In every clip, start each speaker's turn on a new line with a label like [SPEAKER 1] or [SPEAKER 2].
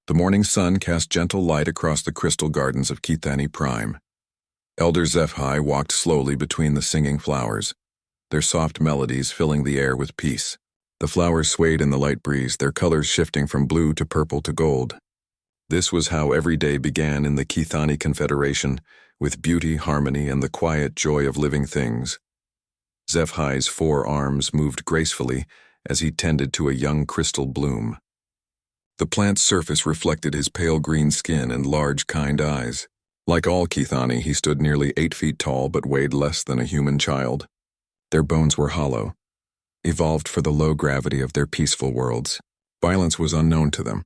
[SPEAKER 1] The morning sun cast gentle light across the crystal gardens of Kithani Prime. Elder HFY walked slowly between the singing flowers, their soft melodies filling the air with peace. The flowers swayed in the light breeze, their colors shifting from blue to purple to gold. This was how every day began in the Kithani Confederation, with beauty, harmony, and the quiet joy of living things. HFY's 4 arms moved gracefully as he tended to a young crystal bloom. The plant's surface reflected his pale green skin and large, kind eyes. Like all Kithani, he stood nearly 8 feet tall but weighed less than a human child. Their bones were hollow, evolved for the low gravity of their peaceful worlds. Violence was unknown to them.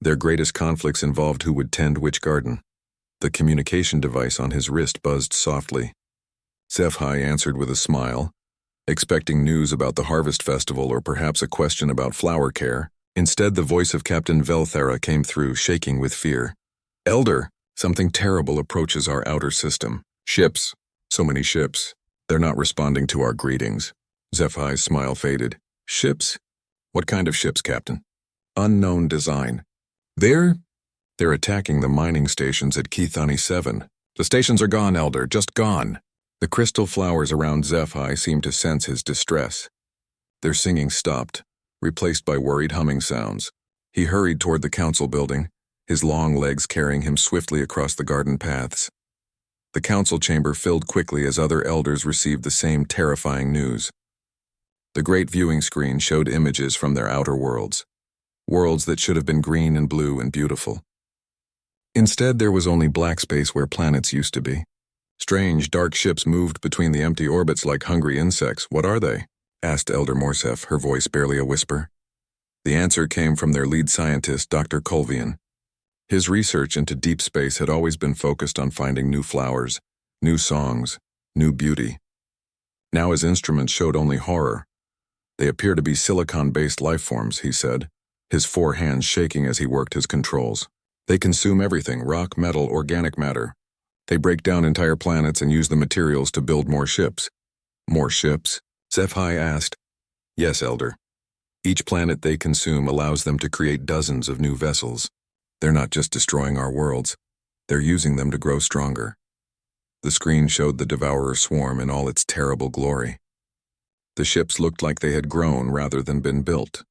[SPEAKER 1] Their greatest conflicts involved who would tend which garden. The communication device on his wrist buzzed softly. HFY answered with a smile, expecting news about the harvest festival or perhaps a question about flower care. Instead, the voice of Captain Velthara came through, shaking with fear. "Elder, something terrible approaches our outer system. Ships. So many ships. They're not responding to our greetings." HFY's smile faded. "Ships? What kind of ships, Captain?" "Unknown design. They're attacking the mining stations at Kithani 7. The stations are gone, Elder, just gone." The crystal flowers around HFY seemed to sense his distress. Their singing stopped, replaced by worried humming sounds. He hurried toward the council building, his long legs carrying him swiftly across the garden paths. The council chamber filled quickly as other elders received the same terrifying news. The great viewing screen showed images from their outer worlds, worlds that should have been green and blue and beautiful. Instead, there was only black space where planets used to be. Strange, dark ships moved between the empty orbits like hungry insects. "What are they?" asked Elder Morsef, her voice barely a whisper. The answer came from their lead scientist, Dr. Colvian. His research into deep space had always been focused on finding new flowers, new songs, new beauty. Now his instruments showed only horror. "They appear to be silicon-based life forms," he said, his 4 hands shaking as he worked his controls. "They consume everything, rock, metal, organic matter. They break down entire planets and use the materials to build more ships." "More ships?" HFY asked. "Yes, Elder. Each planet they consume allows them to create dozens of new vessels. They're not just destroying our worlds, they're using them to grow stronger." The screen showed the Devourer swarm in all its terrible glory. The ships looked like they had grown rather than been built.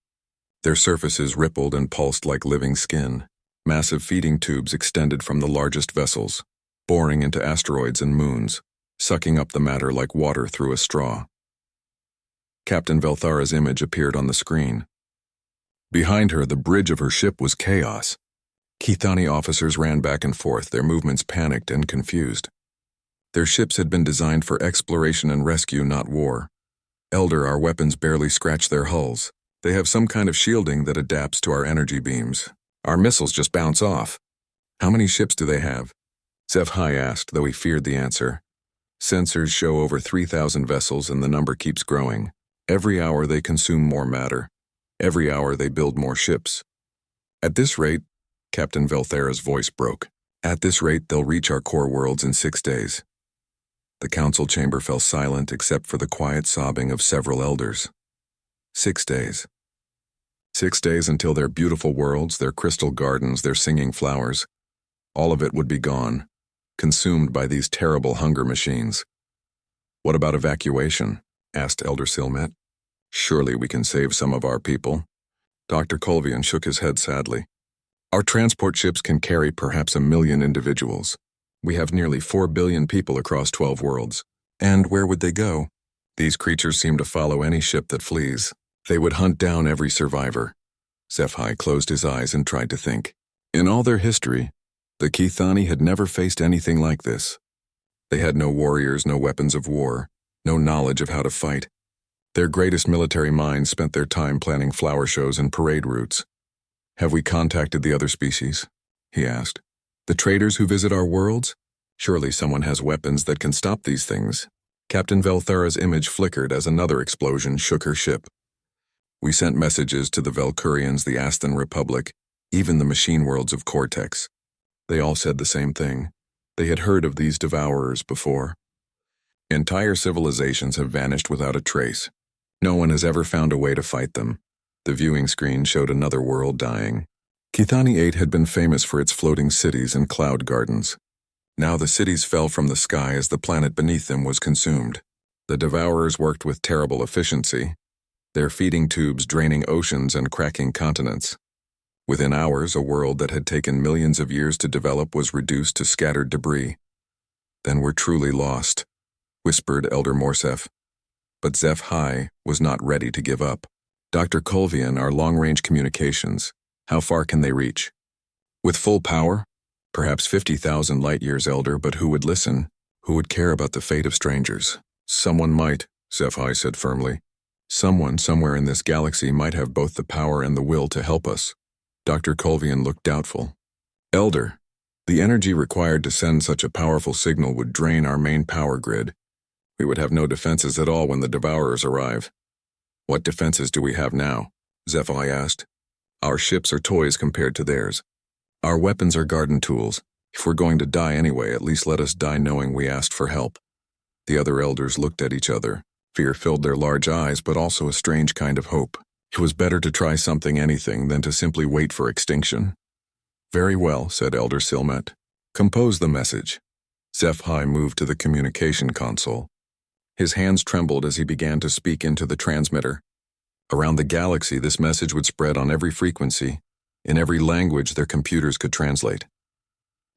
[SPEAKER 1] Their surfaces rippled and pulsed like living skin. Massive feeding tubes extended from the largest vessels, boring into asteroids and moons, sucking up the matter like water through a straw. Captain Velthara's image appeared on the screen. Behind her, the bridge of her ship was chaos. Kithani officers ran back and forth, their movements panicked and confused. Their ships had been designed for exploration and rescue, not war. "Elder, our weapons barely scratch their hulls. They have some kind of shielding that adapts to our energy beams. Our missiles just bounce off." "How many ships do they have?" HFY asked, though he feared the answer. "Sensors show over 3,000 vessels, and the number keeps growing. Every hour they consume more matter. Every hour they build more ships. At this rate," Captain Velthara's voice broke, "at this rate they'll reach our core worlds in 6 days." The council chamber fell silent except for the quiet sobbing of several elders. 6 days. 6 days until their beautiful worlds, their crystal gardens, their singing flowers, all of it would be gone, consumed by these terrible hunger machines. "What about evacuation?" asked Elder Silmet. "Surely we can save some of our people." Dr. Colvian shook his head sadly. "Our transport ships can carry perhaps 1 million individuals. We have nearly 4 billion people across 12 worlds. And where would they go? These creatures seem to follow any ship that flees. They would hunt down every survivor." HFY closed his eyes and tried to think. In all their history, the Kithani had never faced anything like this. They had no warriors, no weapons of war, no knowledge of how to fight. Their greatest military minds spent their time planning flower shows and parade routes. "Have we contacted the other species?" he asked. "The traders who visit our worlds? Surely someone has weapons that can stop these things." Captain Velthara's image flickered as another explosion shook her ship. "We sent messages to the Velcurians, the Aston Republic, even the machine worlds of Cortex. They all said the same thing. They had heard of these devourers before. Entire civilizations have vanished without a trace. No one has ever found a way to fight them." The viewing screen showed another world dying. Kithani 8 had been famous for its floating cities and cloud gardens. Now the cities fell from the sky as the planet beneath them was consumed. The Devourers worked with terrible efficiency, their feeding tubes draining oceans and cracking continents. Within hours, a world that had taken millions of years to develop was reduced to scattered debris. "Then we're truly lost," whispered Elder Morsef. But Zeph-Hi was not ready to give up. "Dr. Colvian, our long-range communications, how far can they reach?" "With full power? Perhaps 50,000 light-years, Elder, but who would listen? Who would care about the fate of strangers?" "Someone might," Zeph-Hi said firmly. "Someone somewhere in this galaxy might have both the power and the will to help us." Dr. Colvian looked doubtful. "Elder, the energy required to send such a powerful signal would drain our main power grid. We would have no defenses at all when the Devourers arrive." "What defenses do we have now?" Zeph-Hi asked. "Our ships are toys compared to theirs. Our weapons are garden tools. If we're going to die anyway, at least let us die knowing we asked for help." The other elders looked at each other. Fear filled their large eyes, but also a strange kind of hope. It was better to try anything, than to simply wait for extinction. "Very well," said Elder Silmet. "Compose the message." Zeph-Hi moved to the communication console. His hands trembled as he began to speak into the transmitter. Around the galaxy, this message would spread on every frequency, in every language their computers could translate.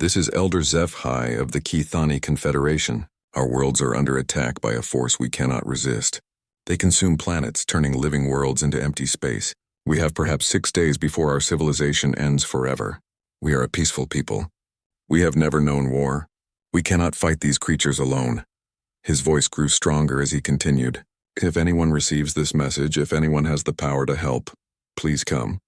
[SPEAKER 1] "This is Elder Zeph-Hi of the Kithani Confederation. Our worlds are under attack by a force we cannot resist. They consume planets, turning living worlds into empty space. We have perhaps 6 days before our civilization ends forever. We are a peaceful people. We have never known war. We cannot fight these creatures alone." His voice grew stronger as he continued. "If anyone receives this message, if anyone has the power to help, please come.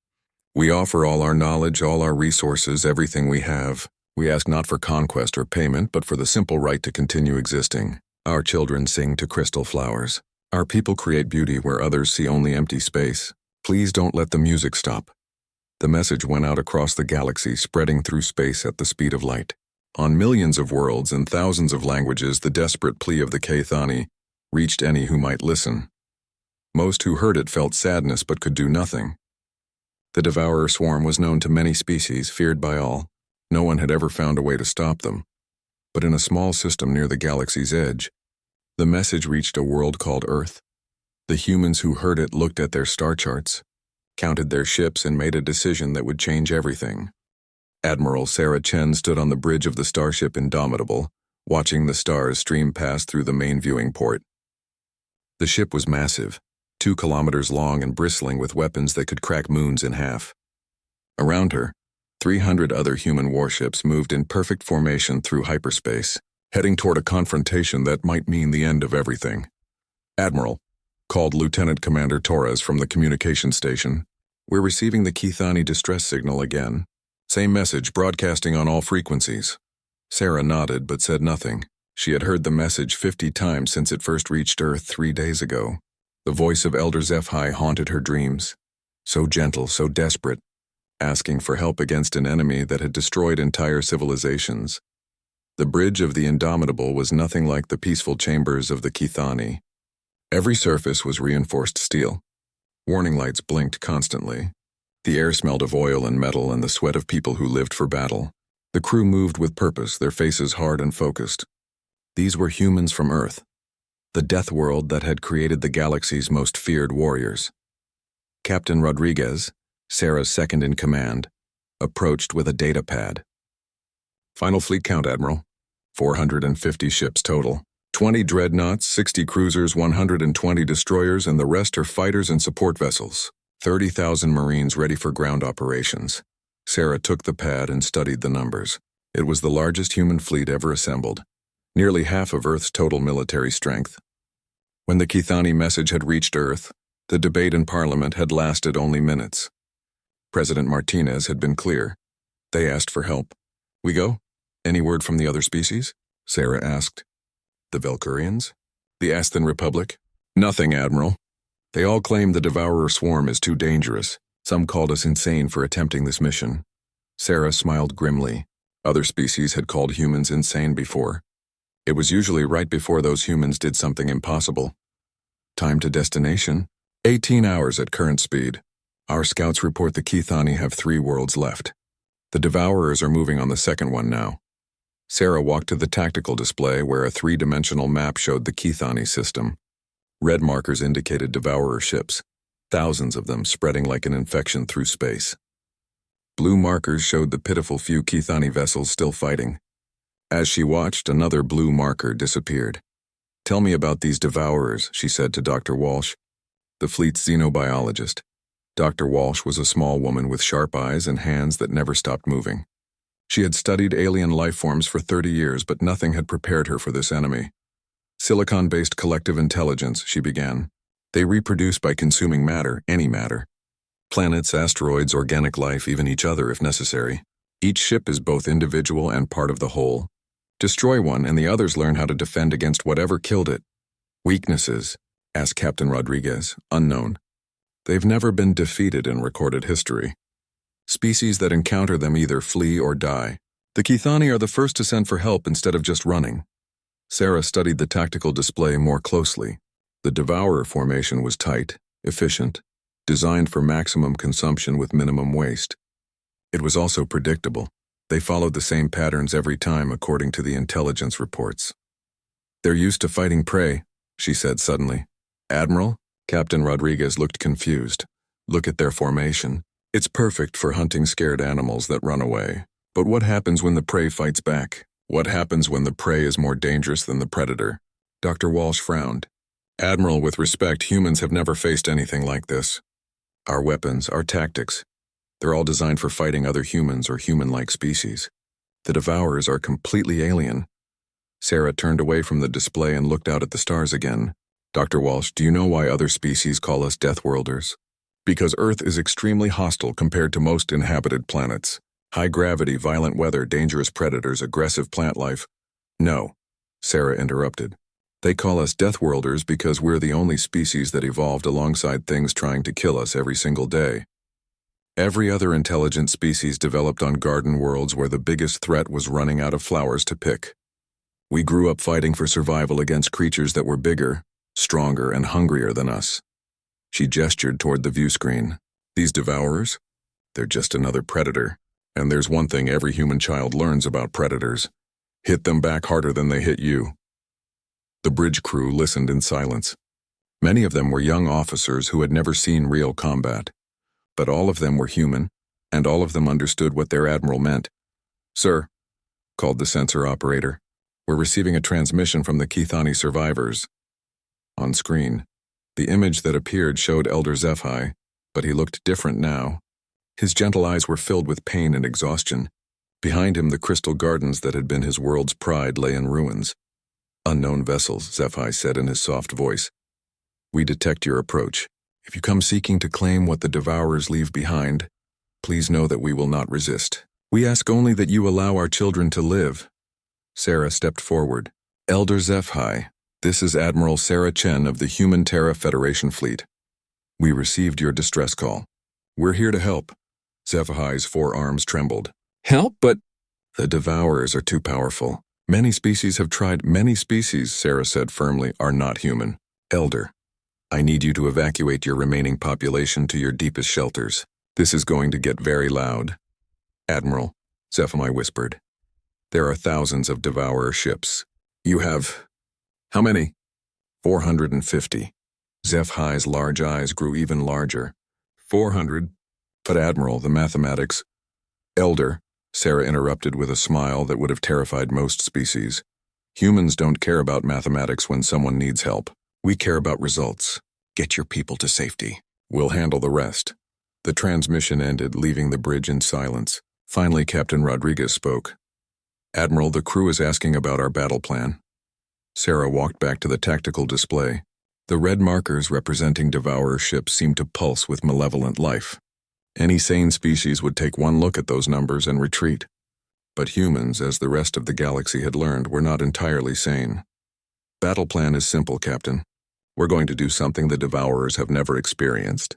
[SPEAKER 1] We offer all our knowledge, all our resources, everything we have. We ask not for conquest or payment, but for the simple right to continue existing. Our children sing to crystal flowers. Our people create beauty where others see only empty space. Please don't let the music stop." The message went out across the galaxy, spreading through space at the speed of light. On millions of worlds and thousands of languages, the desperate plea of the Kithani reached any who might listen. Most who heard it felt sadness but could do nothing. The Devourer swarm was known to many species, feared by all. No one had ever found a way to stop them. But in a small system near the galaxy's edge, the message reached a world called Earth. The humans who heard it looked at their star charts, counted their ships, and made a decision that would change everything. Admiral Sarah Chen stood on the bridge of the starship Indomitable, watching the stars stream past through the main viewing port. The ship was massive, 2 kilometers long and bristling with weapons that could crack moons in half. Around her, 300 other human warships moved in perfect formation through hyperspace, heading toward a confrontation that might mean the end of everything. "Admiral," called Lieutenant Commander Torres from the communication station, "we're receiving the Kithani distress signal again. Same message, broadcasting on all frequencies." Sarah nodded but said nothing. She had heard the message 50 times since it first reached Earth 3 days ago. The voice of Elder Zeph-Hi haunted her dreams. So gentle, so desperate, asking for help against an enemy that had destroyed entire civilizations. The bridge of the Indomitable was nothing like the peaceful chambers of the Kithani. Every surface was reinforced steel. Warning lights blinked constantly. The air smelled of oil and metal and the sweat of people who lived for battle. The crew moved with purpose, their faces hard and focused. These were humans from Earth, the death world that had created the galaxy's most feared warriors. Captain Rodriguez, Sarah's second-in-command, approached with a data pad. "Final fleet count, Admiral. 450 ships total. 20 dreadnoughts, 60 cruisers, 120 destroyers, and the rest are fighters and support vessels. 30,000 Marines ready for ground operations." Sarah took the pad and studied the numbers. It was the largest human fleet ever assembled, nearly half of Earth's total military strength. When the Kithani message had reached Earth, the debate in Parliament had lasted only minutes. President Martinez had been clear. They asked for help. "We go? Any word from the other species?" Sarah asked. "The Valkyrians? The Asthan Republic?" "Nothing, Admiral. They all claim the Devourer swarm is too dangerous. Some called us insane for attempting this mission." Sarah smiled grimly. Other species had called humans insane before. It was usually right before those humans did something impossible. "Time to destination. 18 hours at current speed." Our scouts report the Kithani have 3 worlds left. The Devourers are moving on the second one now. Sarah walked to the tactical display where a 3-dimensional map showed the Kithani system. Red markers indicated Devourer ships, thousands of them spreading like an infection through space. Blue markers showed the pitiful few Kithani vessels still fighting. As she watched, another blue marker disappeared. "Tell me about these Devourers," she said to Dr. Walsh, the fleet's xenobiologist. Dr. Walsh was a small woman with sharp eyes and hands that never stopped moving. She had studied alien life forms for 30 years, but nothing had prepared her for this enemy. "Silicon-based collective intelligence," she began. "They reproduce by consuming matter, any matter. Planets, asteroids, organic life, even each other if necessary. Each ship is both individual and part of the whole. Destroy one and the others learn how to defend against whatever killed it." "Weaknesses?" asked Captain Rodriguez, unknown. "They've never been defeated in recorded history. Species that encounter them either flee or die. The Kithani are the first to send for help instead of just running." Sarah studied the tactical display more closely. The Devourer formation was tight, efficient, designed for maximum consumption with minimum waste. It was also predictable. They followed the same patterns every time according to the intelligence reports. "They're used to fighting prey," she said suddenly. "Admiral?" Captain Rodriguez looked confused. "Look at their formation. It's perfect for hunting scared animals that run away. But what happens when the prey fights back? What happens when the prey is more dangerous than the predator?" Dr. Walsh frowned. "Admiral, with respect, humans have never faced anything like this. Our weapons, our tactics, they're all designed for fighting other humans or human-like species. The Devourers are completely alien." Sarah turned away from the display and looked out at the stars again. "Dr. Walsh, do you know why other species call us Deathworlders? Because Earth is extremely hostile compared to most inhabited planets. High gravity, violent weather, dangerous predators, aggressive plant life." "No," Sarah interrupted. "They call us Deathworlders because we're the only species that evolved alongside things trying to kill us every single day. Every other intelligent species developed on garden worlds where the biggest threat was running out of flowers to pick. We grew up fighting for survival against creatures that were bigger, stronger, and hungrier than us." She gestured toward the view screen. "These Devourers? They're just another predator. And there's one thing every human child learns about predators. Hit them back harder than they hit you." The bridge crew listened in silence. Many of them were young officers who had never seen real combat. But all of them were human, and all of them understood what their admiral meant. "Sir," called the sensor operator, "we're receiving a transmission from the Kithani survivors." On screen, the image that appeared showed Elder Zephi, but he looked different now. His gentle eyes were filled with pain and exhaustion. Behind him, the crystal gardens that had been his world's pride lay in ruins. "Unknown vessels," Zephi said in his soft voice. "We detect your approach. If you come seeking to claim what the Devourers leave behind, please know that we will not resist. We ask only that you allow our children to live." Sarah stepped forward. "Elder Zephi, this is Admiral Sarah Chen of the Human Terra Federation Fleet. We received your distress call. We're here to help." Zephi's forearms trembled. "Help? But—" "The Devourers are too powerful. Many species have tried. Many species," Sarah said firmly, "are not human. Elder, I need you to evacuate your remaining population to your deepest shelters. This is going to get very loud." "Admiral," Zephi whispered, "there are thousands of Devourer ships. You have— how many?" 450. Zephi's large eyes grew even larger. 400? But Admiral, the mathematics— "Elder," Sarah interrupted with a smile that would have terrified most species. "Humans don't care about mathematics when someone needs help. We care about results. Get your people to safety. We'll handle the rest." The transmission ended, leaving the bridge in silence. Finally, Captain Rodriguez spoke. "Admiral, the crew is asking about our battle plan." Sarah walked back to the tactical display. The red markers representing Devourer ships seemed to pulse with malevolent life. Any sane species would take one look at those numbers and retreat. But humans, as the rest of the galaxy had learned, were not entirely sane. "Battle plan is simple, Captain. We're going to do something the Devourers have never experienced."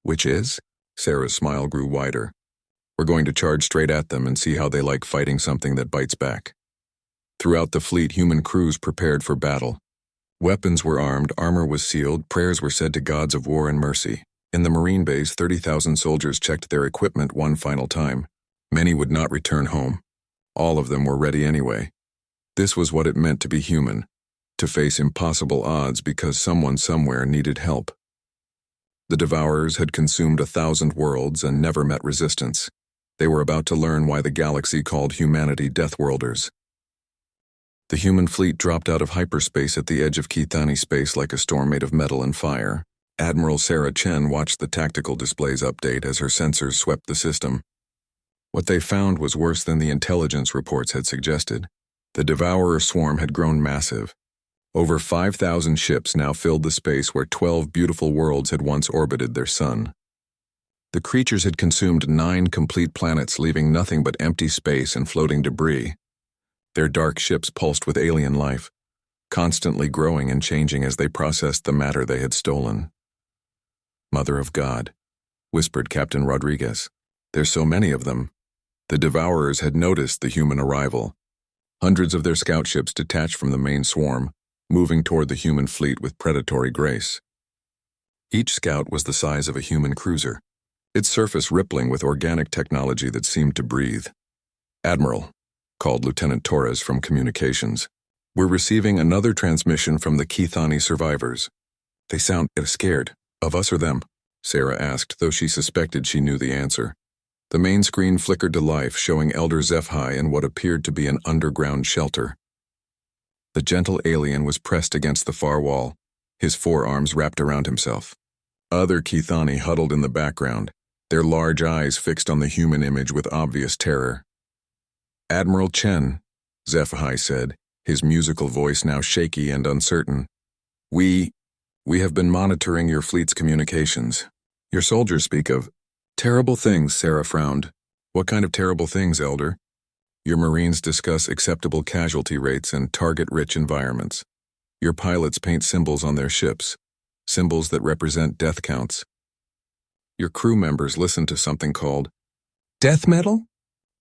[SPEAKER 1] "Which is?" Sarah's smile grew wider. "We're going to charge straight at them and see how they like fighting something that bites back." Throughout the fleet, human crews prepared for battle. Weapons were armed, armor was sealed, prayers were said to gods of war and mercy. In the Marine base, 30,000 soldiers checked their equipment one final time. Many would not return home. All of them were ready anyway. This was what it meant to be human, to face impossible odds because someone somewhere needed help. The Devourers had consumed 1,000 worlds and never met resistance. They were about to learn why the galaxy called humanity Deathworlders. The human fleet dropped out of hyperspace at the edge of Kithani space like a storm made of metal and fire. Admiral Sarah Chen watched the tactical displays update as her sensors swept the system. What they found was worse than the intelligence reports had suggested. The Devourer swarm had grown massive. Over 5,000 ships now filled the space where 12 beautiful worlds had once orbited their sun. The creatures had consumed 9 complete planets, leaving nothing but empty space and floating debris. Their dark ships pulsed with alien life, constantly growing and changing as they processed the matter they had stolen. "Mother of God," whispered Captain Rodriguez. "There's so many of them." The Devourers had noticed the human arrival. Hundreds of their scout ships detached from the main swarm, moving toward the human fleet with predatory grace. Each scout was the size of a human cruiser, its surface rippling with organic technology that seemed to breathe. "Admiral," called Lieutenant Torres from communications, "we're receiving another transmission from the Kithani survivors." "They sound scared. Of us or them?" Sarah asked, though she suspected she knew the answer. The main screen flickered to life, showing Elder Zephi in what appeared to be an underground shelter. The gentle alien was pressed against the far wall, his forearms wrapped around himself. Other Kithani huddled in the background, their large eyes fixed on the human image with obvious terror. "Admiral Chen," Zephi said, his musical voice now shaky and uncertain. We have been monitoring your fleet's communications. Your soldiers speak of terrible things," Sarah frowned. "What kind of terrible things, Elder?" "Your Marines discuss acceptable casualty rates and target-rich environments. Your pilots paint symbols on their ships, symbols that represent death counts. Your crew members listen to something called death metal?"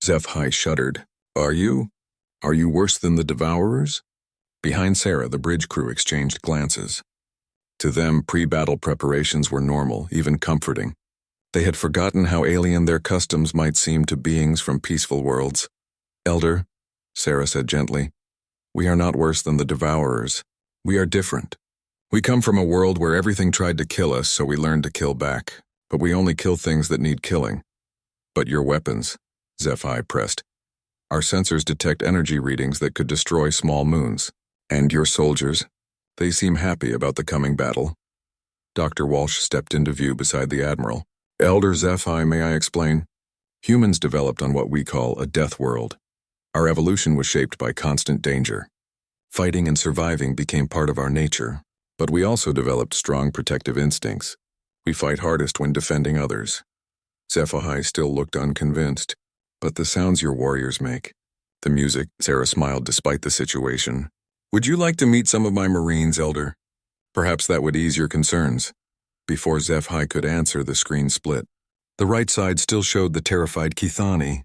[SPEAKER 1] Zephi shuddered. Are you worse than the Devourers?" Behind Sarah, the bridge crew exchanged glances. To them, pre-battle preparations were normal, even comforting. They had forgotten how alien their customs might seem to beings from peaceful worlds. "Elder," Sarah said gently, "we are not worse than the Devourers. We are different. We come from a world where everything tried to kill us, so we learned to kill back. But we only kill things that need killing." "But your weapons," Zephi pressed. "Our sensors detect energy readings that could destroy small moons. And your soldiers? They seem happy about the coming battle." Dr. Walsh stepped into view beside the Admiral. "Elder Zephi, may I explain? Humans developed on what we call a death world. Our evolution was shaped by constant danger. Fighting and surviving became part of our nature, but we also developed strong protective instincts. We fight hardest when defending others." Zephi still looked unconvinced. "But the sounds your warriors make, the music," Sarah smiled despite the situation. "Would you like to meet some of my Marines, Elder? Perhaps that would ease your concerns." Before Zephi could answer, the screen split. The right side still showed the terrified Kithani.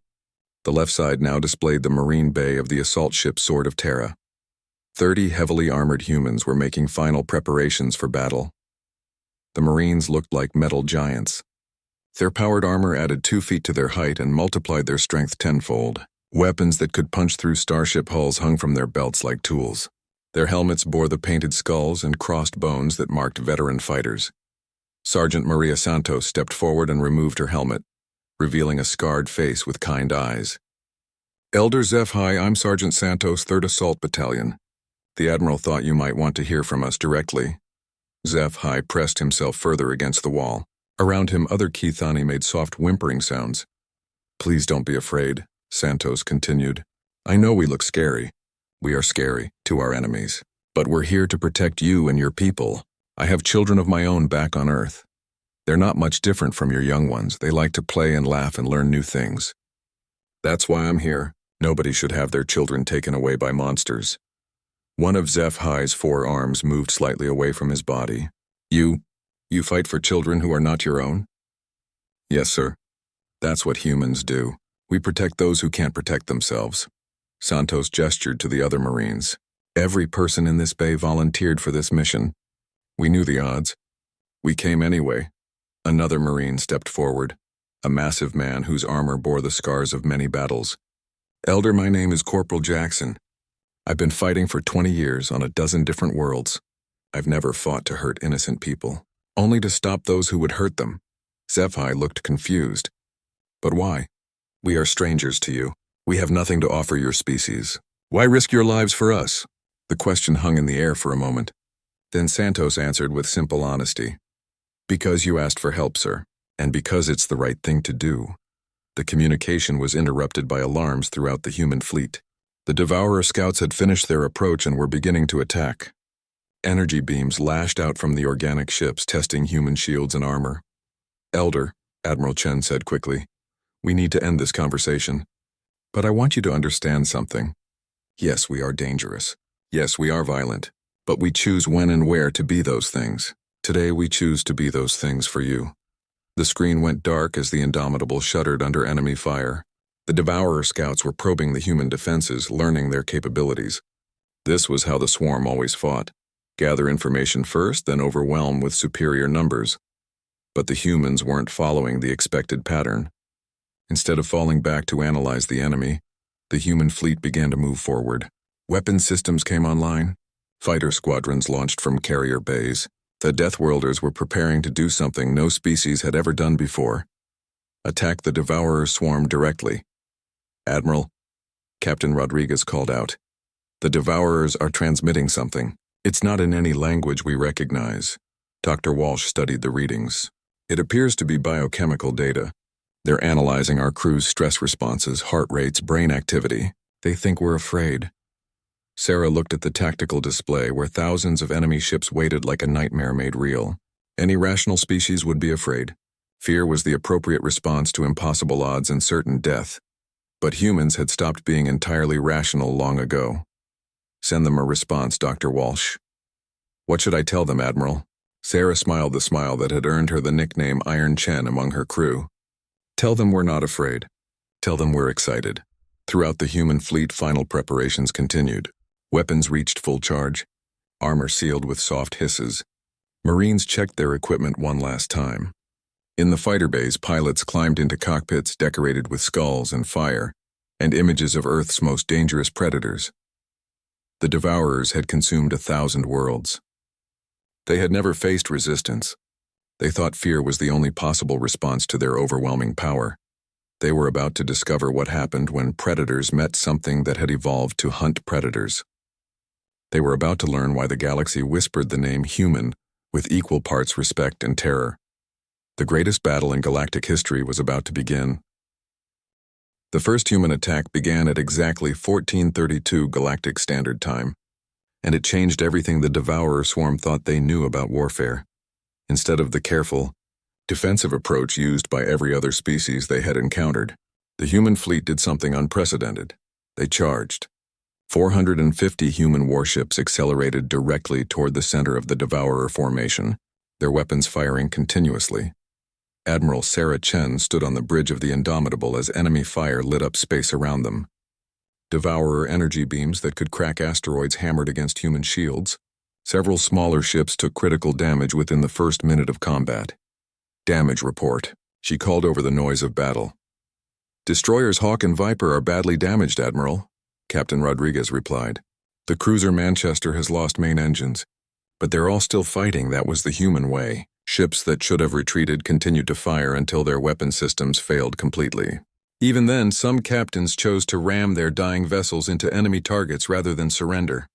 [SPEAKER 1] The left side now displayed the Marine bay of the assault ship Sword of Terra. 30 heavily armored humans were making final preparations for battle. The Marines looked like metal giants. Their powered armor added 2 feet to their height and multiplied their strength tenfold. Weapons that could punch through starship hulls hung from their belts like tools. Their helmets bore the painted skulls and crossed bones that marked veteran fighters. Sergeant Maria Santos stepped forward and removed her helmet, revealing a scarred face with kind eyes. "Elder Zephi, I'm Sergeant Santos, 3rd Assault Battalion. The Admiral thought you might want to hear from us directly." Zephi pressed himself further against the wall. Around him, other Kithani made soft whimpering sounds. "Please don't be afraid," Santos continued. "I know we look scary. We are scary to our enemies. But we're here to protect you and your people. I have children of my own back on Earth. They're not much different from your young ones. They like to play and laugh and learn new things. That's why I'm here. Nobody should have their children taken away by monsters." One of Zephi's 4 arms moved slightly away from his body. You fight for children who are not your own?" "Yes, sir. That's what humans do. We protect those who can't protect themselves." Santos gestured to the other Marines. "Every person in this bay volunteered for this mission. We knew the odds. We came anyway. Another Marine stepped forward, a massive man whose armor bore the scars of many battles. "Elder, my name is Corporal Jackson. I've been fighting for 20 years on a dozen different worlds. I've never fought to hurt innocent people, only to stop those who would hurt them." Zephi looked confused. "But why? We are strangers to you. We have nothing to offer your species. Why risk your lives for us?" The question hung in the air for a moment. Then Santos answered with simple honesty. "Because you asked for help, sir, and because it's the right thing to do." The communication was interrupted by alarms throughout the human fleet. The Devourer scouts had finished their approach and were beginning to attack. Energy beams lashed out from the organic ships, testing human shields and armor. "Elder," Admiral Chen said quickly, "we need to end this conversation. But I want you to understand something. Yes, we are dangerous. Yes, we are violent. But we choose when and where to be those things. Today we choose to be those things for you." The screen went dark as the Indomitable shuddered under enemy fire. The Devourer scouts were probing the human defenses, learning their capabilities. This was how the swarm always fought. Gather information first, then overwhelm with superior numbers. But the humans weren't following the expected pattern. Instead of falling back to analyze the enemy, the human fleet began to move forward. Weapon systems came online. Fighter squadrons launched from carrier bays. The Deathworlders were preparing to do something no species had ever done before: attack the Devourer swarm directly. "Admiral," Captain Rodriguez called out, "the Devourers are transmitting something. It's not in any language we recognize." Dr. Walsh studied the readings. "It appears to be biochemical data. They're analyzing our crew's stress responses, heart rates, brain activity. They think we're afraid." Sarah looked at the tactical display where thousands of enemy ships waited like a nightmare made real. Any rational species would be afraid. Fear was the appropriate response to impossible odds and certain death. But humans had stopped being entirely rational long ago. "Send them a response, Dr. Walsh." "What should I tell them, Admiral?" Sarah smiled the smile that had earned her the nickname Iron Chen among her crew. "Tell them we're not afraid. Tell them we're excited." Throughout the human fleet, final preparations continued. Weapons reached full charge. Armor sealed with soft hisses. Marines checked their equipment one last time. In the fighter bays, pilots climbed into cockpits decorated with skulls and fire, and images of Earth's most dangerous predators. The Devourers had consumed 1,000 worlds. They had never faced resistance. They thought fear was the only possible response to their overwhelming power. They were about to discover what happened when predators met something that had evolved to hunt predators. They were about to learn why the galaxy whispered the name human with equal parts respect and terror. The greatest battle in galactic history was about to begin. The first human attack began at exactly 1432 Galactic Standard Time, and it changed everything the Devourer swarm thought they knew about warfare. Instead of the careful, defensive approach used by every other species they had encountered, the human fleet did something unprecedented. They charged. 450 human warships accelerated directly toward the center of the Devourer formation, their weapons firing continuously. Admiral Sarah Chen stood on the bridge of the Indomitable as enemy fire lit up space around them. Devourer energy beams that could crack asteroids hammered against human shields. Several smaller ships took critical damage within the first minute of combat. "Damage report," she called over the noise of battle. "Destroyers Hawk and Viper are badly damaged, Admiral," Captain Rodriguez replied. "The cruiser Manchester has lost main engines, but they're all still fighting. That was the human way." Ships that should have retreated continued to fire until their weapon systems failed completely. Even then, some captains chose to ram their dying vessels into enemy targets rather than surrender.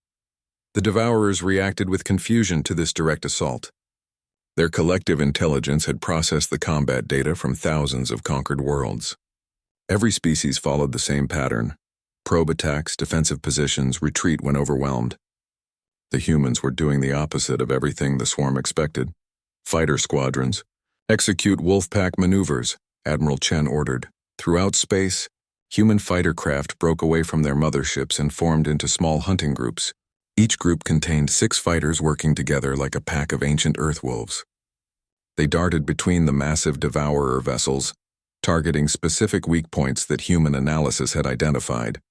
[SPEAKER 1] The Devourers reacted with confusion to this direct assault. Their collective intelligence had processed the combat data from thousands of conquered worlds. Every species followed the same pattern: probe attacks, defensive positions, retreat when overwhelmed. The humans were doing the opposite of everything the swarm expected. "Fighter squadrons, execute wolfpack maneuvers," Admiral Chen ordered. Throughout space, human fighter craft broke away from their motherships and formed into small hunting groups. Each group contained 6 fighters working together like a pack of ancient earth wolves. They darted between the massive Devourer vessels, targeting specific weak points that human analysis had identified.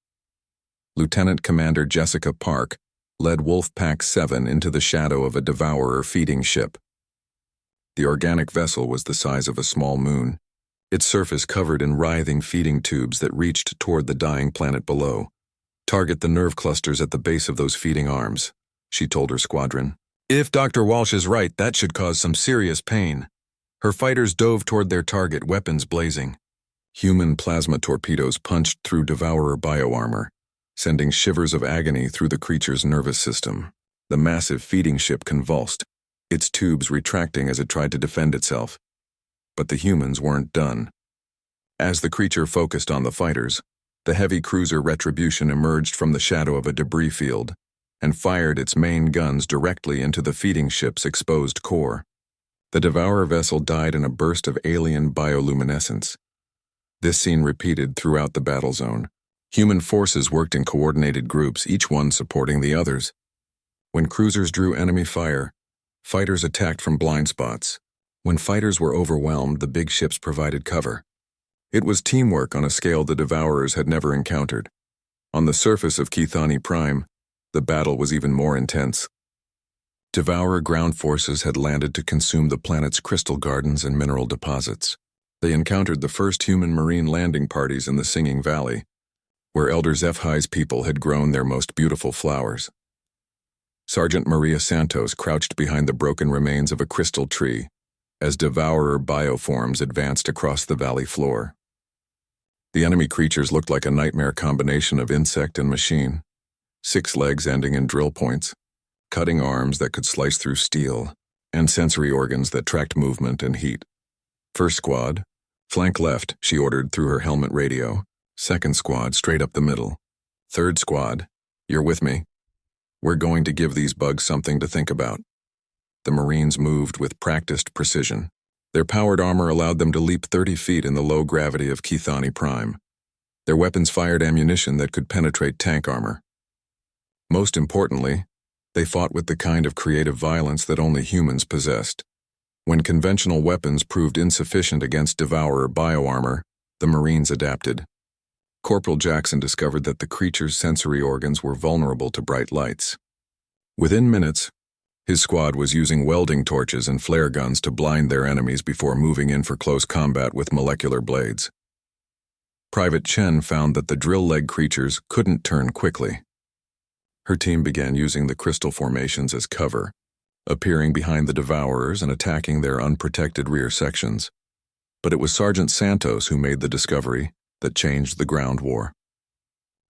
[SPEAKER 1] Lieutenant Commander Jessica Park led Wolfpack 7 into the shadow of a Devourer feeding ship. The organic vessel was the size of a small moon, its surface covered in writhing feeding tubes that reached toward the dying planet below. "Target the nerve clusters at the base of those feeding arms," she told her squadron. "If Dr. Walsh is right, that should cause some serious pain." Her fighters dove toward their target, weapons blazing. Human plasma torpedoes punched through Devourer bioarmor, sending shivers of agony through the creature's nervous system. The massive feeding ship convulsed, its tubes retracting as it tried to defend itself. But the humans weren't done. As the creature focused on the fighters, the heavy cruiser Retribution emerged from the shadow of a debris field and fired its main guns directly into the feeding ship's exposed core. The Devourer vessel died in a burst of alien bioluminescence. This scene repeated throughout the battle zone. Human forces worked in coordinated groups, each one supporting the others. When cruisers drew enemy fire, fighters attacked from blind spots. When fighters were overwhelmed, the big ships provided cover. It was teamwork on a scale the Devourers had never encountered. On the surface of Keithani Prime, the battle was even more intense. Devourer ground forces had landed to consume the planet's crystal gardens and mineral deposits. They encountered the first human marine landing parties in the Singing Valley, where Elder Zephai's people had grown their most beautiful flowers. Sergeant Maria Santos crouched behind the broken remains of a crystal tree as Devourer bioforms advanced across the valley floor. The enemy creatures looked like a nightmare combination of insect and machine. 6 legs ending in drill points, cutting arms that could slice through steel, and sensory organs that tracked movement and heat. "First squad, flank left," she ordered through her helmet radio. "Second squad, straight up the middle. Third squad, you're with me. We're going to give these bugs something to think about." The Marines moved with practiced precision. Their powered armor allowed them to leap 30 feet in the low gravity of Keithani Prime. Their weapons fired ammunition that could penetrate tank armor. Most importantly, they fought with the kind of creative violence that only humans possessed. When conventional weapons proved insufficient against Devourer bioarmor, the Marines adapted. Corporal Jackson discovered that the creature's sensory organs were vulnerable to bright lights. Within minutes, his squad was using welding torches and flare guns to blind their enemies before moving in for close combat with molecular blades. Private Chen found that the drill-leg creatures couldn't turn quickly. Her team began using the crystal formations as cover, appearing behind the Devourers and attacking their unprotected rear sections. But it was Sergeant Santos who made the discovery that changed the ground war.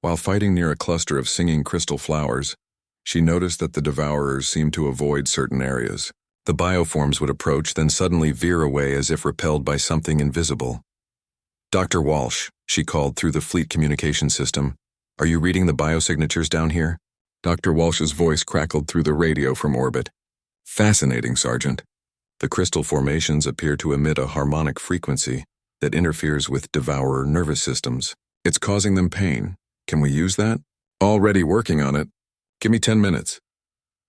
[SPEAKER 1] While fighting near a cluster of singing crystal flowers, she noticed that the Devourers seemed to avoid certain areas. The bioforms would approach, then suddenly veer away as if repelled by something invisible. "Dr. Walsh," she called through the fleet communication system, "are you reading the biosignatures down here?" Dr. Walsh's voice crackled through the radio from orbit. "Fascinating, Sergeant. The crystal formations appear to emit a harmonic frequency that interferes with Devourer nervous systems. It's causing them pain. Can we use that?" "Already working on it. Give me 10 minutes.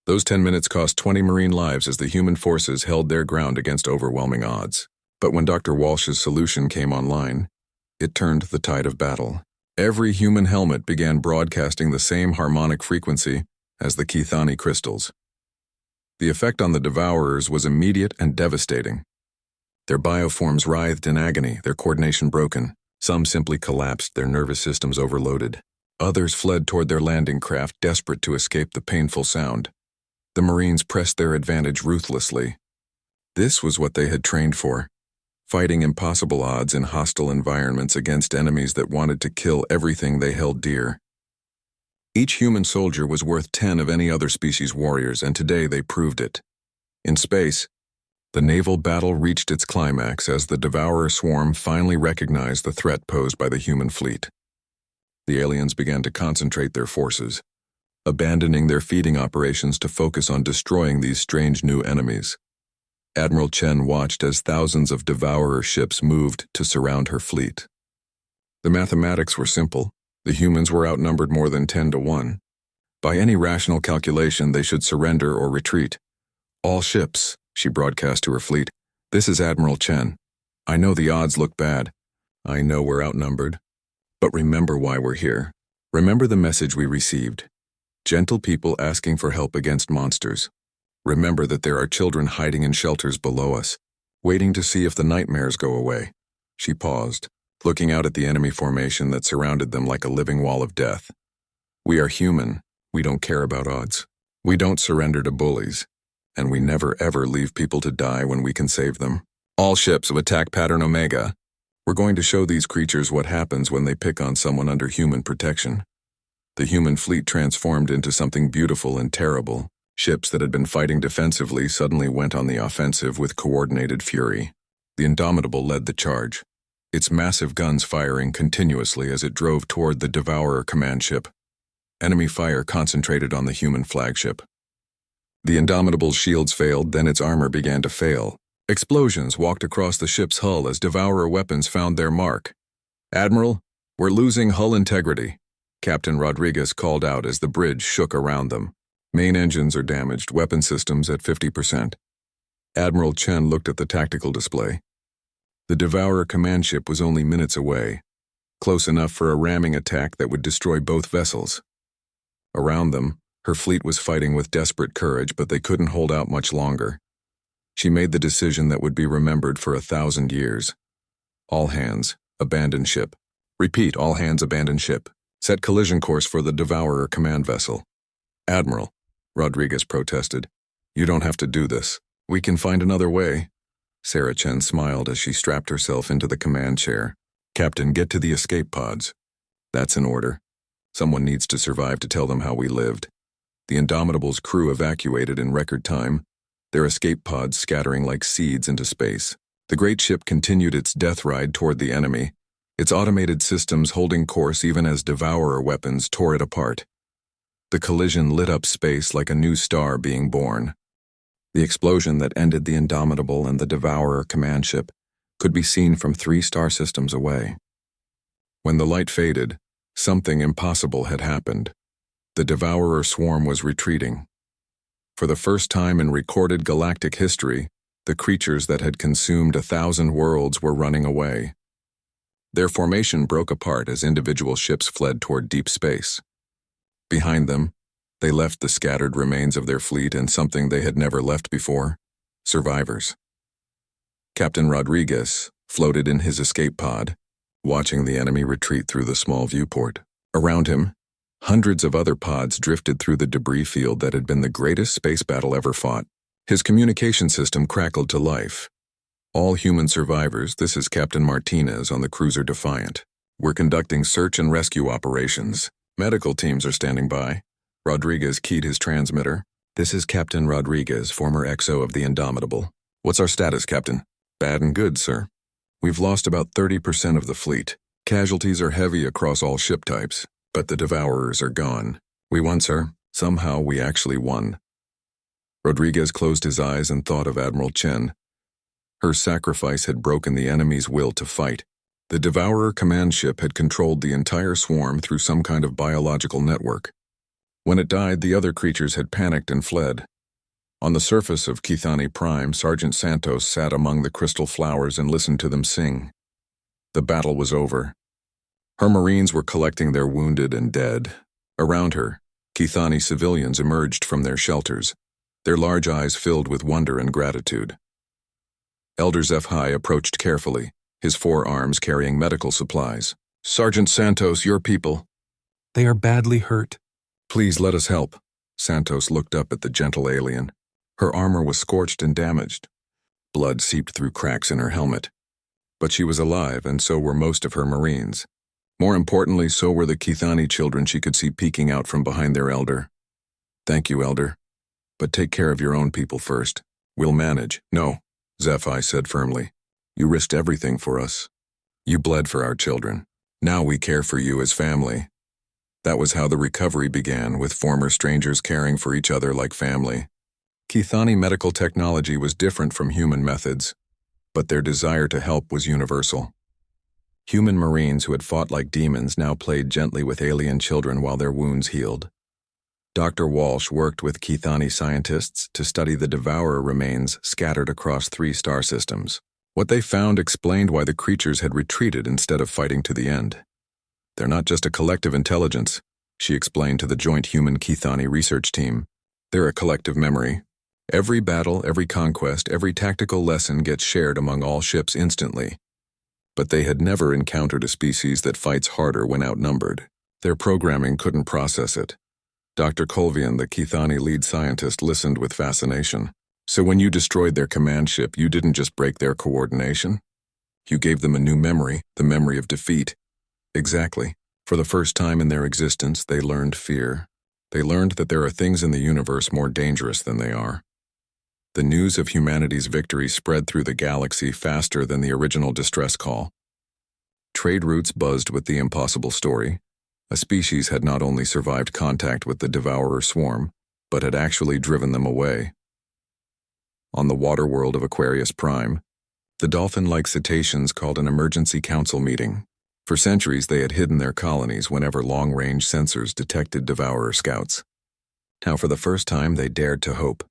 [SPEAKER 1] Those 10 minutes cost 20 Marine lives as the human forces held their ground against overwhelming odds. But when Dr. Walsh's solution came online, it turned the tide of battle. Every human helmet began broadcasting the same harmonic frequency as the Keithani crystals. The effect on the Devourers was immediate and devastating. Their bioforms writhed in agony, their coordination broken. Some simply collapsed, their nervous systems overloaded. Others fled toward their landing craft, desperate to escape the painful sound. The Marines pressed their advantage ruthlessly. This was what they had trained for, fighting impossible odds in hostile environments against enemies that wanted to kill everything they held dear. Each human soldier was worth 10 of any other species' warriors, and today they proved it. In space, the naval battle reached its climax as the Devourer swarm finally recognized the threat posed by the human fleet. The aliens began to concentrate their forces, abandoning their feeding operations to focus on destroying these strange new enemies. Admiral Chen watched as thousands of Devourer ships moved to surround her fleet. The mathematics were simple. The humans were outnumbered more than 10 to 1. By any rational calculation, they should surrender or retreat. "All ships," she broadcast to her fleet. "This is Admiral Chen. I know the odds look bad. I know we're outnumbered. But remember why we're here. Remember the message we received. Gentle people asking for help against monsters. Remember that there are children hiding in shelters below us, waiting to see if the nightmares go away. She paused, looking out at the enemy formation that surrounded them like a living wall of death. We are human. We don't care about odds. We don't surrender to bullies. And we never ever leave people to die when we can save them. All ships of attack pattern Omega. We're going to show these creatures what happens when they pick on someone under human protection. The human fleet transformed into something beautiful and terrible. Ships that had been fighting defensively suddenly went on the offensive with coordinated fury. The Indomitable led the charge, its massive guns firing continuously as it drove toward the Devourer command ship. Enemy fire concentrated on the human flagship. The Indomitable's shields failed, then its armor began to fail. Explosions walked across the ship's hull as Devourer weapons found their mark. "Admiral, we're losing hull integrity," Captain Rodriguez called out as the bridge shook around them. "Main engines are damaged, weapon systems at 50%. Admiral Chen looked at the tactical display. The Devourer command ship was only minutes away, close enough for a ramming attack that would destroy both vessels. Around them, her fleet was fighting with desperate courage, but they couldn't hold out much longer. She made the decision that would be remembered for 1,000 years. "All hands, abandon ship. Repeat, all hands abandon ship. Set collision course for the Devourer command vessel." "Admiral," Rodriguez protested, "you don't have to do this. We can find another way." Sarah Chen smiled as she strapped herself into the command chair. "Captain, get to the escape pods." "That's an order. Someone needs to survive to tell them how we lived." The Indomitable's crew evacuated in record time, their escape pods scattering like seeds into space. The great ship continued its death ride toward the enemy, its automated systems holding course even as Devourer weapons tore it apart. The collision lit up space like a new star being born. The explosion that ended the Indomitable and the Devourer command ship could be seen from 3 star systems away. When the light faded, something impossible had happened. The Devourer swarm was retreating. For the first time in recorded galactic history, the creatures that had consumed 1,000 worlds were running away. Their formation broke apart as individual ships fled toward deep space. Behind them, they left the scattered remains of their fleet and something they had never left before: survivors. Captain Rodriguez floated in his escape pod, watching the enemy retreat through the small viewport. Around him, hundreds of other pods drifted through the debris field that had been the greatest space battle ever fought. His communication system crackled to life. "All human survivors, this is Captain Martinez on the cruiser Defiant. We're conducting search and rescue operations. Medical teams are standing by." Rodriguez keyed his transmitter. "This is Captain Rodriguez, former XO of the Indomitable. What's our status, Captain?" "Bad and good, sir. We've lost about 30% of the fleet. Casualties are heavy across all ship types, but the Devourers are gone. We won, sir. Somehow we actually won." Rodriguez closed his eyes and thought of Admiral Chen. Her sacrifice had broken the enemy's will to fight. The Devourer command ship had controlled the entire swarm through some kind of biological network. When it died, the other creatures had panicked and fled. On the surface of Kithani Prime, Sergeant Santos sat among the crystal flowers and listened to them sing. The battle was over. Her Marines were collecting their wounded and dead. Around her, Kithani civilians emerged from their shelters, their large eyes filled with wonder and gratitude. Elder Zephi approached carefully, his 4 arms carrying medical supplies. "Sergeant Santos, your people."
[SPEAKER 2] "They are badly hurt."
[SPEAKER 1] "Please let us help." Santos looked up at the gentle alien. Her armor was scorched and damaged. Blood seeped through cracks in her helmet. But she was alive, and so were most of her Marines. More importantly, so were the Kithani children she could see peeking out from behind their elder. "Thank you, Elder. But take care of your own people first. We'll manage." "No," Zephi said firmly. "You risked everything for us. You bled for our children. Now we care for you as family." That was how the recovery began, with former strangers caring for each other like family. Kithani medical technology was different from human methods, but their desire to help was universal. Human Marines who had fought like demons now played gently with alien children while their wounds healed. Dr. Walsh worked with Kithani scientists to study the Devourer remains scattered across 3 star systems. What they found explained why the creatures had retreated instead of fighting to the end. "They're not just a collective intelligence," she explained to the joint human Kithani research team. "They're a collective memory. Every battle, every conquest, every tactical lesson gets shared among all ships instantly. But they had never encountered a species that fights harder when outnumbered. Their programming couldn't process it. Dr. Colvian, the Kithani lead scientist, listened with fascination. So when you destroyed their command ship, you didn't just break their coordination? You gave them a new memory, the memory of defeat. Exactly. For the first time in their existence, they learned fear. They learned that there are things in the universe more dangerous than they are. The news of humanity's victory spread through the galaxy faster than the original distress call. Trade routes buzzed with the impossible story. A species had not only survived contact with the devourer swarm, but had actually driven them away. On the water world of Aquarius Prime, the dolphin-like cetaceans called an emergency council meeting. For centuries, they had hidden their colonies whenever long-range sensors detected devourer scouts. Now, for the first time, they dared to hope.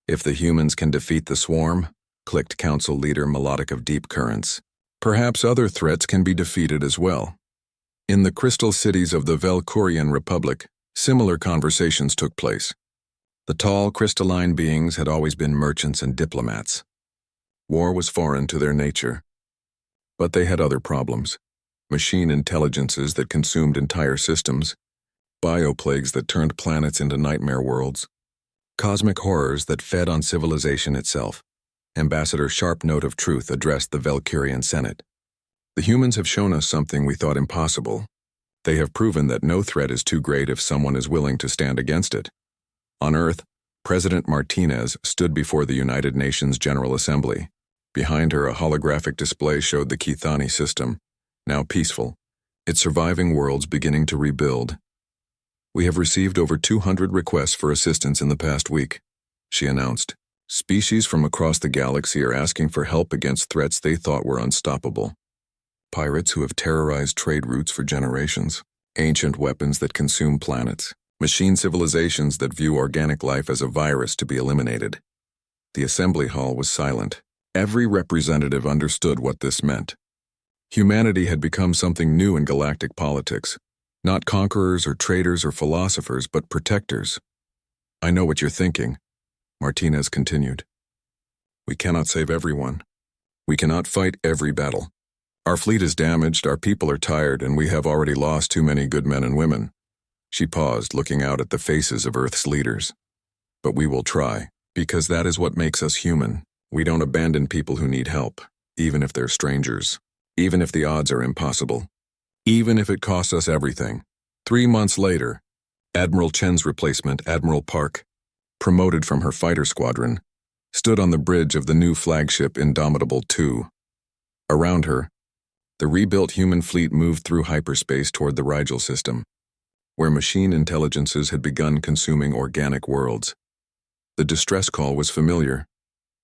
[SPEAKER 1] If the humans can defeat the swarm, clicked council leader Melodic of Deep Currents, perhaps other threats can be defeated as well. In the crystal cities of the Velkurian Republic, similar conversations took place. The tall, crystalline beings had always been merchants and diplomats. War was foreign to their nature. But they had other problems. Machine intelligences that consumed entire systems, bioplagues that turned planets into nightmare worlds, cosmic horrors that fed on civilization itself. Ambassador Sharp Note of Truth addressed the Velkurian Senate. The humans have shown us something we thought impossible. They have proven that no threat is too great if someone is willing to stand against it. On Earth, President Martinez stood before the United Nations General Assembly. Behind her, a holographic display showed the Kithani system, now peaceful, its surviving worlds beginning to rebuild. "We have received over 200 requests for assistance in the past week," she announced. "Species from across the galaxy are asking for help against threats they thought were unstoppable. Pirates who have terrorized trade routes for generations, ancient weapons that consume planets, machine civilizations that view organic life as a virus to be eliminated." The assembly hall was silent. Every representative understood what this meant. Humanity had become something new in galactic politics. Not conquerors or traitors or philosophers, but protectors. "I know what you're thinking," Martinez continued. "We cannot save everyone. We cannot fight every battle. Our fleet is damaged, our people are tired, and we have already lost too many good men and women." She paused, looking out at the faces of Earth's leaders. "But we will try, because that is what makes us human. We don't abandon people who need help, even if they're strangers, even if the odds are impossible, even if it costs us everything." 3 months later, Admiral Chen's replacement, Admiral Park, promoted from her fighter squadron, stood on the bridge of the new flagship Indomitable II. Around her, the rebuilt human fleet moved through hyperspace toward the Rigel system, where machine intelligences had begun consuming organic worlds. The distress call was familiar.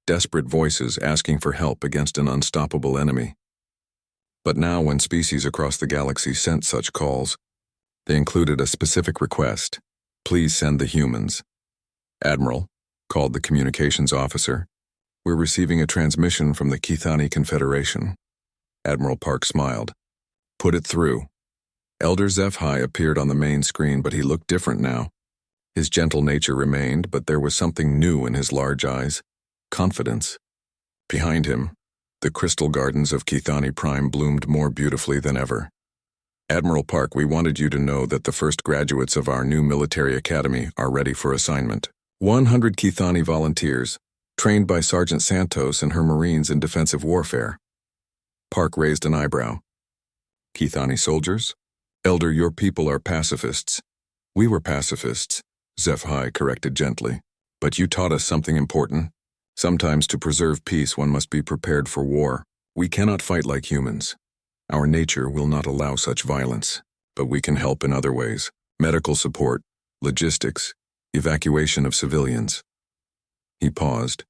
[SPEAKER 1] Desperate voices asking for help against an unstoppable enemy. But now, when species across the galaxy sent such calls, they included a specific request: "Please send the humans." "Admiral," called the communications officer, "we're receiving a transmission from the Kithani Confederation." Admiral Park smiled. "Put it through." Elder Zephi appeared on the main screen, but he looked different now. His gentle nature remained, but there was something new in his large eyes. Confidence. Behind him, the crystal gardens of Kithani Prime bloomed more beautifully than ever. "Admiral Park, we wanted you to know that the first graduates of our new military academy are ready for assignment. 100 Kithani volunteers, trained by Sergeant Santos and her Marines in defensive warfare." Park raised an eyebrow. "Kithani soldiers? Elder, your people are pacifists." "We were pacifists," Zephi corrected gently. "But you taught us something important. Sometimes to preserve peace, one must be prepared for war. We cannot fight like humans. Our nature will not allow such violence, but we can help in other ways. Medical support, logistics, evacuation of civilians." He paused,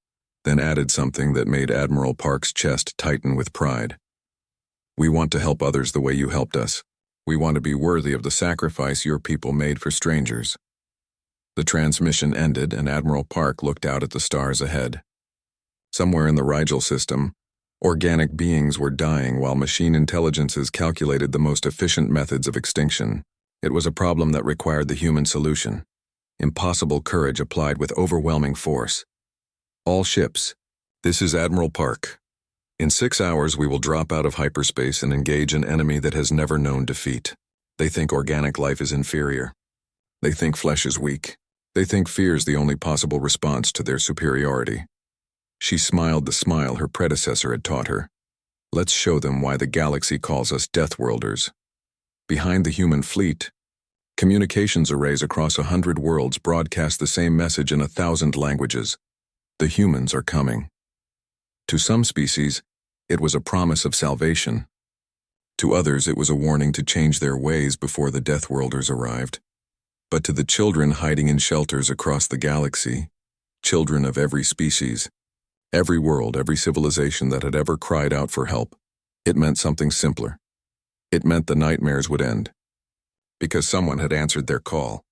[SPEAKER 1] then added something that made Admiral Park's chest tighten with pride. "We want to help others the way you helped us. We want to be worthy of the sacrifice your people made for strangers." The transmission ended, and Admiral Park looked out at the stars ahead. Somewhere in the Rigel system, organic beings were dying while machine intelligences calculated the most efficient methods of extinction. It was a problem that required the human solution. Impossible courage applied with overwhelming force. All ships. This is Admiral Park. In 6 hours, we will drop out of hyperspace and engage an enemy that has never known defeat. They think organic life is inferior. They think flesh is weak. They think fear is the only possible response to their superiority. She smiled the smile her predecessor had taught her. Let's show them why the galaxy calls us Deathworlders. Behind the human fleet, communications arrays across 100 worlds broadcast the same message in 1,000 languages. The humans are coming. To some species, it was a promise of salvation. To others, it was a warning to change their ways before the Deathworlders arrived. But to the children hiding in shelters across the galaxy, children of every species, every world, every civilization that had ever cried out for help, it meant something simpler. It meant the nightmares would end. Because someone had answered their call.